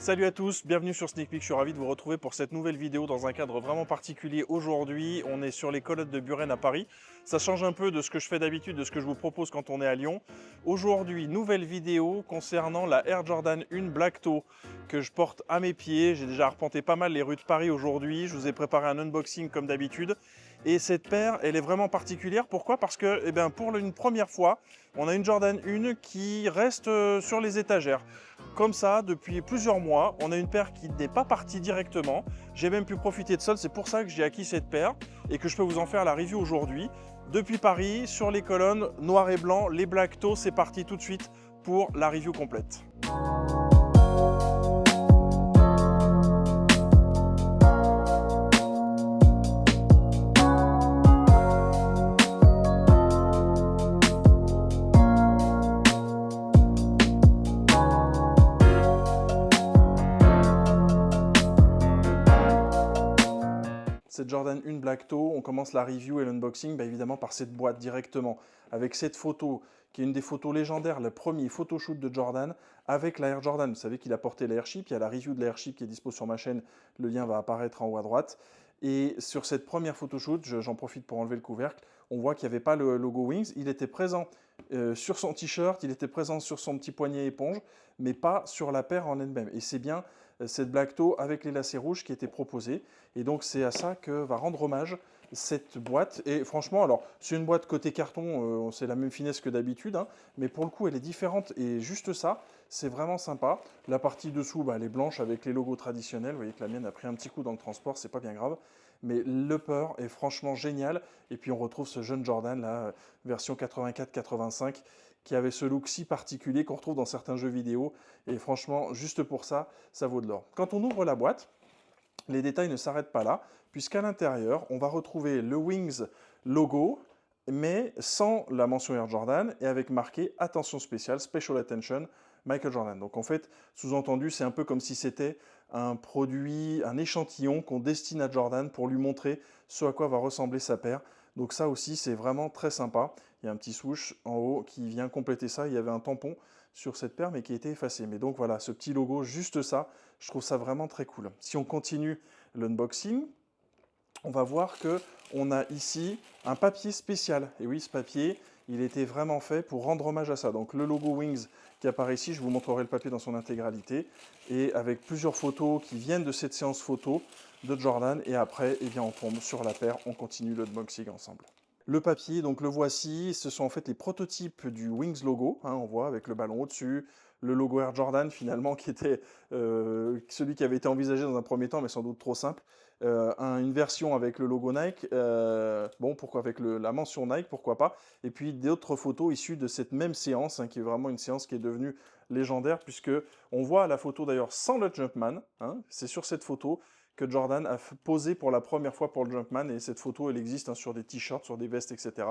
Salut à tous, bienvenue sur Sneak Peek, je suis ravi de vous retrouver pour cette nouvelle vidéo dans un cadre vraiment particulier. Aujourd'hui, on est sur les Colonnes de Buren à Paris. Ça change un peu de ce que je fais d'habitude, de ce que je vous propose quand on est à Lyon. Aujourd'hui, nouvelle vidéo concernant la Air Jordan 1 Black Toe que je porte à mes pieds. J'ai déjà arpenté pas mal les rues de Paris aujourd'hui. Je vous ai préparé un unboxing comme d'habitude. Et cette paire, elle est vraiment particulière. Pourquoi? Parce que pour une première fois, on a une Jordan 1 qui reste sur les étagères. Comme ça, depuis plusieurs mois, on a une paire qui n'est pas partie directement. J'ai même pu profiter de soldes, c'est pour ça que j'ai acquis cette paire et que je peux vous en faire la review aujourd'hui. Depuis Paris, sur les colonnes, noir et blanc, les Black Toe, c'est parti tout de suite pour la review complète. Cette Jordan 1 Black Toe, on commence la review et l'unboxing évidemment par cette boîte directement, avec cette photo qui est une des photos légendaires, le premier photoshoot de Jordan avec la Air Jordan. Vous savez qu'il a porté l'Airship, il y a la review de l'Airship qui est dispo sur ma chaîne, le lien va apparaître en haut à droite. Et sur cette première photoshoot, j'en profite pour enlever le couvercle, on voit qu'il n'y avait pas le logo Wings, il était présent sur son t-shirt, il était présent sur son petit poignet éponge, mais pas sur la paire en elle-même. Et c'est bien cette Black Toe avec les lacets rouges qui était proposée. Et donc c'est à ça que va rendre hommage cette boîte. Et franchement, alors c'est une boîte côté carton, c'est la même finesse que d'habitude, hein, mais pour le coup elle est différente et juste ça, c'est vraiment sympa. La partie dessous, elle est blanche avec les logos traditionnels. Vous voyez que la mienne a pris un petit coup dans le transport, c'est pas bien grave. Mais l'upper est franchement génial. Et puis on retrouve ce jeune Jordan, là, version 84-85, qui avait ce look si particulier qu'on retrouve dans certains jeux vidéo. Et franchement, juste pour ça, ça vaut de l'or. Quand on ouvre la boîte, les détails ne s'arrêtent pas là, puisqu'à l'intérieur, on va retrouver le Wings logo, mais sans la mention Air Jordan, et avec marqué attention spéciale, Special Attention, Michael Jordan. Donc en fait, sous-entendu, c'est un peu comme si c'était un produit, un échantillon qu'on destine à Jordan pour lui montrer ce à quoi va ressembler sa paire. Donc ça aussi, c'est vraiment très sympa. Il y a un petit swoosh en haut qui vient compléter ça. Il y avait un tampon sur cette paire, mais qui a été effacé. Mais donc voilà, ce petit logo, juste ça, je trouve ça vraiment très cool. Si on continue l'unboxing, on va voir que on a ici un papier spécial. Et oui, ce papier, il était vraiment fait pour rendre hommage à ça. Donc le logo Wings qui apparaît ici, je vous montrerai le papier dans son intégralité, et avec plusieurs photos qui viennent de cette séance photo de Jordan. Et après, on tombe sur la paire, on continue l'unboxing ensemble. Le papier, donc le voici, ce sont en fait les prototypes du Wings logo, hein, on voit avec le ballon au-dessus, le logo Air Jordan finalement qui était celui qui avait été envisagé dans un premier temps mais sans doute trop simple, une version avec le logo Nike, bon pourquoi avec la mention Nike, pourquoi pas, et puis d'autres photos issues de cette même séance, hein, qui est vraiment une séance qui est devenue légendaire puisque on voit la photo d'ailleurs sans le Jumpman, hein, c'est sur cette photo que Jordan a posé pour la première fois pour le Jumpman, et cette photo elle existe, hein, sur des t-shirts, sur des vestes, etc.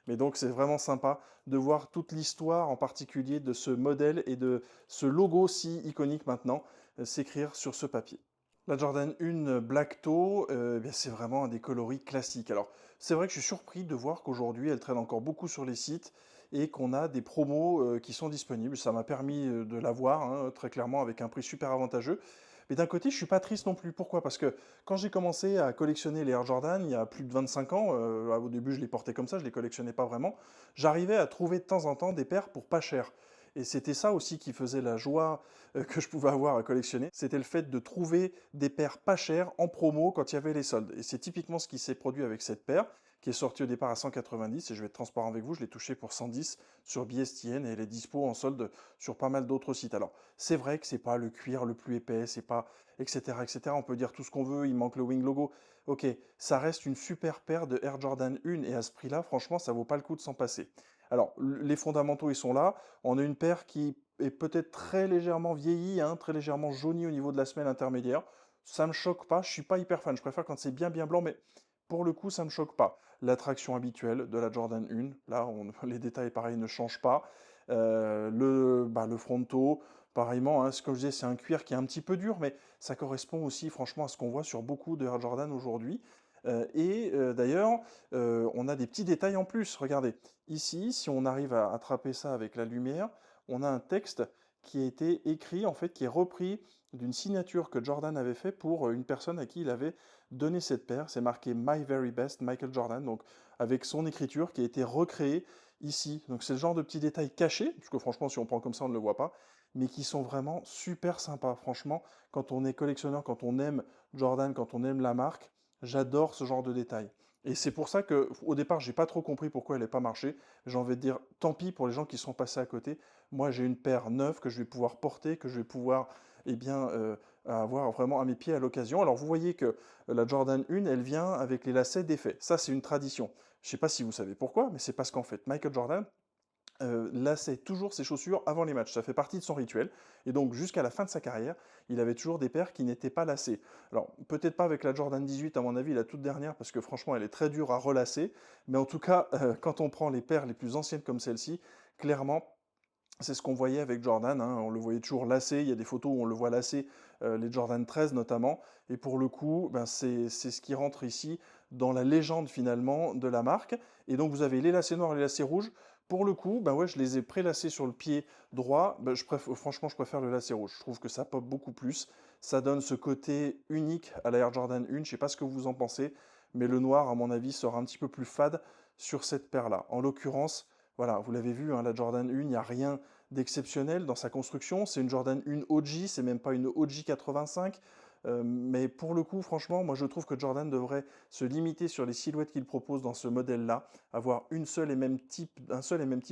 Mais donc c'est vraiment sympa de voir toute l'histoire en particulier de ce modèle et de ce logo si iconique maintenant s'écrire sur ce papier. La Jordan 1 Black Toe, c'est vraiment un des coloris classiques. Alors c'est vrai que je suis surpris de voir qu'aujourd'hui elle traîne encore beaucoup sur les sites et qu'on a des promos qui sont disponibles. Ça m'a permis de l'avoir, hein, très clairement avec un prix super avantageux. Mais d'un côté, je suis pas triste non plus. Pourquoi? Parce que quand j'ai commencé à collectionner les Air Jordan, il y a plus de 25 ans, au début je les portais comme ça, je les collectionnais pas vraiment, j'arrivais à trouver de temps en temps des paires pour pas cher. Et c'était ça aussi qui faisait la joie que je pouvais avoir à collectionner, c'était le fait de trouver des paires pas chères en promo quand il y avait les soldes. Et c'est typiquement ce qui s'est produit avec cette paire, qui est sortie au départ à 190, et je vais être transparent avec vous, je l'ai touchée pour 110 sur BSTN, et elle est dispo en solde sur pas mal d'autres sites. Alors, c'est vrai que c'est pas le cuir le plus épais, c'est pas etc., etc. On peut dire tout ce qu'on veut, il manque le Wing logo. Ok, ça reste une super paire de Air Jordan 1, et à ce prix-là, franchement, ça vaut pas le coup de s'en passer. Alors, les fondamentaux, ils sont là. On a une paire qui est peut-être très légèrement vieillie, hein, très légèrement jaunie au niveau de la semelle intermédiaire. Ça me choque pas, je suis pas hyper fan. Je préfère quand c'est bien blanc, mais pour le coup, ça me choque pas. La traction habituelle de la Jordan 1, là, les détails, pareil, ne changent pas. Le fronto, pareillement, hein, comme je disais, c'est un cuir qui est un petit peu dur, mais ça correspond aussi, franchement, à ce qu'on voit sur beaucoup de Air Jordan aujourd'hui. D'ailleurs, on a des petits détails en plus. Regardez, ici, si on arrive à attraper ça avec la lumière, on a un texte qui a été écrit, en fait, qui est repris d'une signature que Jordan avait fait pour une personne à qui il avait donné cette paire. C'est marqué My Very Best, Michael Jordan, donc avec son écriture qui a été recréée ici. Donc c'est le genre de petits détails cachés, parce que franchement, si on prend comme ça, on ne le voit pas, mais qui sont vraiment super sympas. Franchement, quand on est collectionneur, quand on aime Jordan, quand on aime la marque, j'adore ce genre de détails. Et c'est pour ça que, au départ, j'ai pas trop compris pourquoi elle n'ait pas marché. J'ai envie de dire, tant pis pour les gens qui sont passés à côté. Moi, j'ai une paire neuve que je vais pouvoir porter, que je vais pouvoir, eh bien, avoir vraiment à mes pieds à l'occasion. Alors, vous voyez que la Jordan 1, elle vient avec les lacets défaits. Ça, c'est une tradition. Je ne sais pas si vous savez pourquoi, mais c'est parce qu'en fait, Michael Jordan, laçait toujours ses chaussures avant les matchs. Ça fait partie de son rituel. Et donc, jusqu'à la fin de sa carrière, il avait toujours des paires qui n'étaient pas lacées. Alors, peut-être pas avec la Jordan 18, à mon avis, la toute dernière, parce que franchement, elle est très dure à relacer. Mais en tout cas, quand on prend les paires les plus anciennes comme celle-ci, clairement, c'est ce qu'on voyait avec Jordan, hein. On le voyait toujours lacé, il y a des photos où on le voit lacé, les Jordan 13 notamment, et pour le coup, ben c'est ce qui rentre ici dans la légende finalement de la marque. Et donc vous avez les lacets noirs et les lacets rouges. Pour le coup, ben ouais, je les ai pré-lacés sur le pied droit. Ben franchement, je préfère le lacet rouge. Je trouve que ça pop beaucoup plus. Ça donne ce côté unique à la Air Jordan 1. Je ne sais pas ce que vous en pensez, mais le noir, à mon avis, sera un petit peu plus fade sur cette paire-là. En l'occurrence, voilà, vous l'avez vu, hein, la Jordan 1, il n'y a rien d'exceptionnel dans sa construction. C'est une Jordan 1 OG, c'est même pas une OG 85. Mais pour le coup, franchement, moi je trouve que Jordan devrait se limiter sur les silhouettes qu'il propose dans ce modèle-là, avoir un seul et même type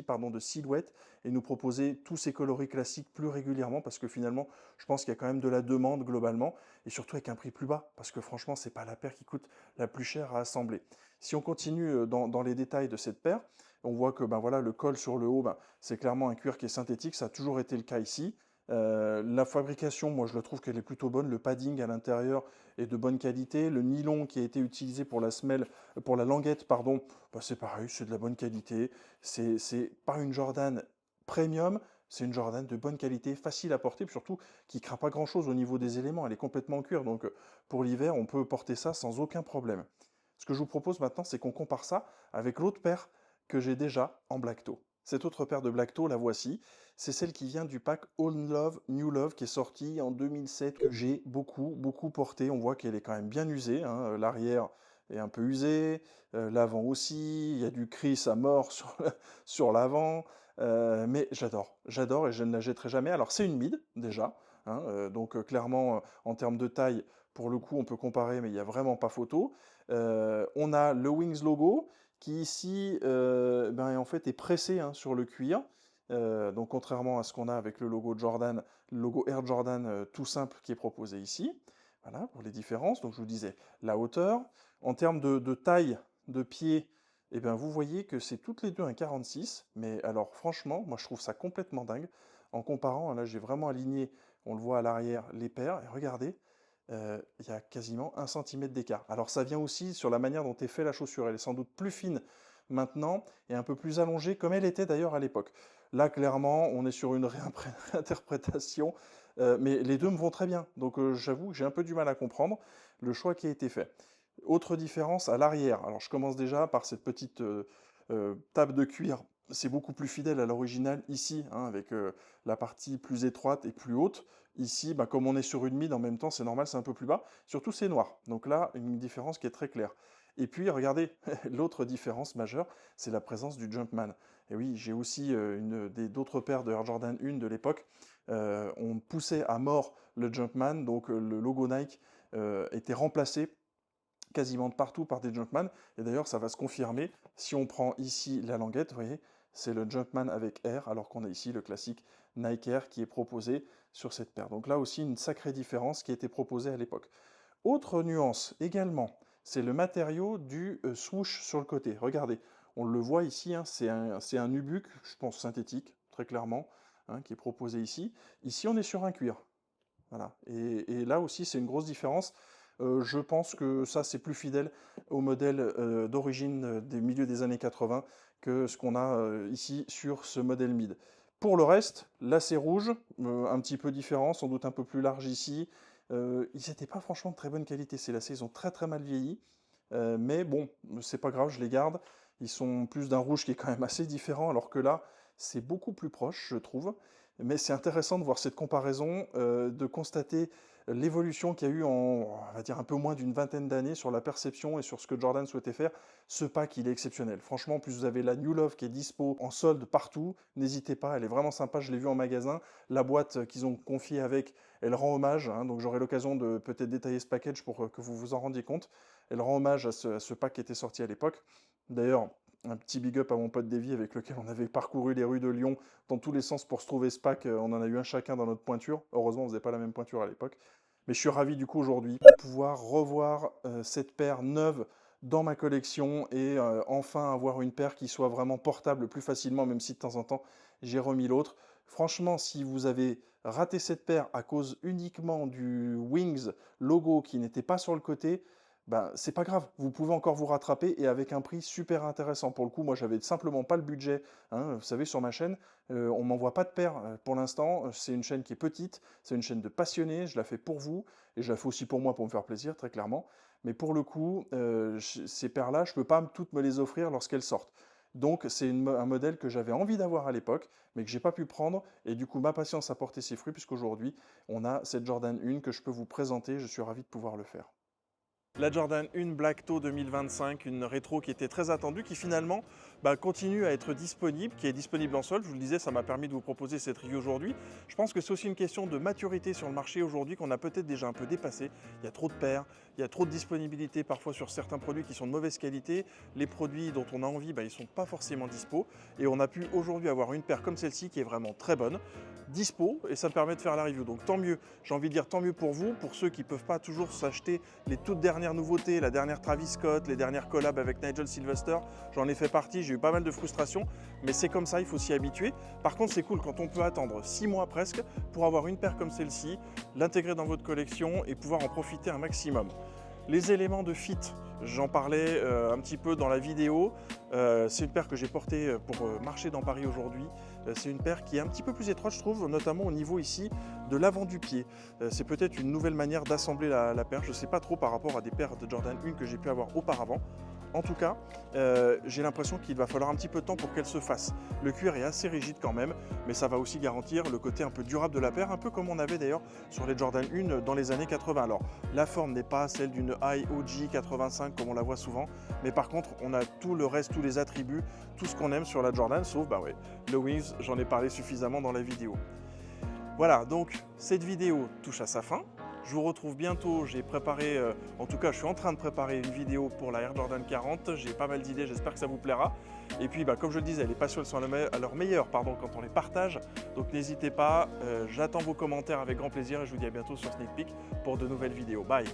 pardon, de silhouette et nous proposer tous ces coloris classiques plus régulièrement parce que finalement, je pense qu'il y a quand même de la demande globalement et surtout avec un prix plus bas parce que franchement, c'est pas la paire qui coûte la plus chère à assembler. Si on continue dans les détails de cette paire, on voit que ben voilà, le col sur le haut, ben, c'est clairement un cuir qui est synthétique, ça a toujours été le cas ici. La fabrication, moi je le trouve qu'elle est plutôt bonne. Le padding à l'intérieur est de bonne qualité. Le nylon qui a été utilisé pour la semelle, pour la languette, pardon, ben, c'est pareil, c'est de la bonne qualité. C'est pas une Jordan premium, c'est une Jordan de bonne qualité, facile à porter, puis surtout qui craint pas grand-chose au niveau des éléments. Elle est complètement en cuir, donc pour l'hiver, on peut porter ça sans aucun problème. Ce que je vous propose maintenant, c'est qu'on compare ça avec l'autre paire que j'ai déjà en Blackto. Cette autre paire de Blackto, la voici. C'est celle qui vient du pack Old Love, New Love, qui est sorti en 2007, que j'ai beaucoup porté. On voit qu'elle est quand même bien usée, hein. L'arrière est un peu usé, l'avant aussi. Il y a du Chris à mort sur l'avant. Mais j'adore et je ne la jetterai jamais. Alors c'est une mid déjà, hein, donc clairement en termes de taille, pour le coup on peut comparer, mais il n'y a vraiment pas photo. On a le Wings logo qui ici ben, en fait est pressé, hein, sur le cuir. Donc contrairement à ce qu'on a avec le logo Jordan, le logo Air Jordan tout simple qui est proposé ici. Voilà pour les différences. Donc je vous disais la hauteur. En termes de taille de pied, eh bien, vous voyez que c'est toutes les deux un 46. Mais alors franchement, moi je trouve ça complètement dingue. En comparant, là j'ai vraiment aligné, on le voit à l'arrière, les paires. Et regardez, il y a quasiment 1 cm d'écart. Alors ça vient aussi sur la manière dont est fait la chaussure. Elle est sans doute plus fine maintenant et un peu plus allongée, comme elle était d'ailleurs à l'époque. Là, clairement, on est sur une réinterprétation, mais les deux me vont très bien. Donc j'avoue que j'ai un peu du mal à comprendre le choix qui a été fait. Autre différence à l'arrière. Alors je commence déjà par cette petite table de cuir. C'est beaucoup plus fidèle à l'original ici, hein, avec la partie plus étroite et plus haute. Ici, bah, comme on est sur une mid en même temps, c'est normal, c'est un peu plus bas. Surtout, c'est noir. Donc là, une différence qui est très claire. Et puis, regardez, l'autre différence majeure, c'est la présence du Jumpman. Et oui, j'ai aussi d'autres paires de Air Jordan 1 de l'époque. On poussait à mort le Jumpman, donc le logo Nike était remplacé quasiment de partout par des Jumpman. Et d'ailleurs, ça va se confirmer. Si on prend ici la languette, vous voyez, c'est le Jumpman avec Air, alors qu'on a ici le classique Nike Air qui est proposé sur cette paire. Donc là aussi, une sacrée différence qui a été proposée à l'époque. Autre nuance également, c'est le matériau du swoosh sur le côté. Regardez, on le voit ici, hein, c'est un nubuck, je pense synthétique, très clairement, hein, qui est proposé ici. Ici, on est sur un cuir. Voilà. Et là aussi, c'est une grosse différence. Je pense que ça, c'est plus fidèle au modèle d'origine des milieux des années 80 que ce qu'on a ici sur ce modèle mid. Pour le reste, lacets rouges, un petit peu différent, sans doute un peu plus large ici. Ils n'étaient pas franchement de très bonne qualité, ces lacets, ils ont très mal vieilli. Mais bon, c'est pas grave, je les garde. Ils sont plus d'un rouge qui est quand même assez différent, alors que là, c'est beaucoup plus proche, je trouve. Mais c'est intéressant de voir cette comparaison, de constater l'évolution qu'il y a eu en, on va dire, un peu moins d'une vingtaine d'années sur la perception et sur ce que Jordan souhaitait faire. Ce pack, il est exceptionnel. Franchement, en plus, vous avez la New Love qui est dispo en solde partout. N'hésitez pas, elle est vraiment sympa, je l'ai vue en magasin. La boîte qu'ils ont confiée avec, elle rend hommage, hein, donc j'aurai l'occasion de peut-être détailler ce package pour que vous vous en rendiez compte. Elle rend hommage à ce pack qui était sorti à l'époque. D'ailleurs, un petit big up à mon pote Davy avec lequel on avait parcouru les rues de Lyon dans tous les sens pour se trouver ce pack. On en a eu un chacun dans notre pointure. Heureusement, on faisait pas la même pointure à l'époque. Mais je suis ravi du coup aujourd'hui de pouvoir revoir cette paire neuve dans ma collection et enfin avoir une paire qui soit vraiment portable plus facilement, même si de temps en temps j'ai remis l'autre. Franchement, si vous avez raté cette paire à cause uniquement du Wings logo qui n'était pas sur le côté, ben, c'est pas grave, vous pouvez encore vous rattraper et avec un prix super intéressant. Pour le coup, moi j'avais simplement pas le budget, hein, vous savez, sur ma chaîne, on m'envoie pas de paire pour l'instant, c'est une chaîne qui est petite, c'est une chaîne de passionnés, je la fais pour vous et je la fais aussi pour moi pour me faire plaisir, très clairement. Mais pour le coup, ces paires-là, je peux pas toutes me les offrir lorsqu'elles sortent. Donc c'est un modèle que j'avais envie d'avoir à l'époque, mais que j'ai pas pu prendre, et du coup ma patience a porté ses fruits, puisqu'aujourd'hui on a cette Jordan 1 que je peux vous présenter, je suis ravi de pouvoir le faire. La Jordan 1 Black Toe 2025, une rétro qui était très attendue, qui finalement continue à être disponible, qui est disponible en solde. Je vous le disais, ça m'a permis de vous proposer cette review aujourd'hui. Je pense que c'est aussi une question de maturité sur le marché aujourd'hui qu'on a peut-être déjà un peu dépassé. Il y a trop de paires, il y a trop de disponibilité parfois sur certains produits qui sont de mauvaise qualité. Les produits dont on a envie, ils ne sont pas forcément dispo. Et on a pu aujourd'hui avoir une paire comme celle-ci qui est vraiment très bonne, dispo, et ça me permet de faire la review. Donc tant mieux, j'ai envie de dire tant mieux pour vous, pour ceux qui ne peuvent pas toujours s'acheter les toutes dernières nouveautés, la dernière Travis Scott, les dernières collabs avec Nigel Sylvester. J'en ai fait partie, j'ai eu pas mal de frustration, mais c'est comme ça, il faut s'y habituer. Par contre, c'est cool quand on peut attendre 6 mois presque pour avoir une paire comme celle-ci, l'intégrer dans votre collection et pouvoir en profiter un maximum. Les éléments de fit, j'en parlais un petit peu dans la vidéo. C'est une paire que j'ai portée pour marcher dans Paris aujourd'hui. C'est une paire qui est un petit peu plus étroite, je trouve, notamment au niveau ici de l'avant du pied. C'est peut-être une nouvelle manière d'assembler la paire. Je ne sais pas trop par rapport à des paires de Jordan 1 que j'ai pu avoir auparavant. En tout cas, j'ai l'impression qu'il va falloir un petit peu de temps pour qu'elle se fasse. Le cuir est assez rigide quand même, mais ça va aussi garantir le côté un peu durable de la paire, un peu comme on avait d'ailleurs sur les Jordan 1 dans les années 80. Alors, la forme n'est pas celle d'une High OG 85 comme on la voit souvent, mais par contre, on a tout le reste, tous les attributs, tout ce qu'on aime sur la Jordan, sauf le Wings, j'en ai parlé suffisamment dans la vidéo. Voilà, donc cette vidéo touche à sa fin. Je vous retrouve bientôt, j'ai préparé, en tout cas je suis en train de préparer une vidéo pour la Air Jordan 40, j'ai pas mal d'idées, j'espère que ça vous plaira. Et puis comme je le disais, les passions sont à leur meilleur quand on les partage, donc n'hésitez pas, j'attends vos commentaires avec grand plaisir et je vous dis à bientôt sur Sneak Peek pour de nouvelles vidéos. Bye!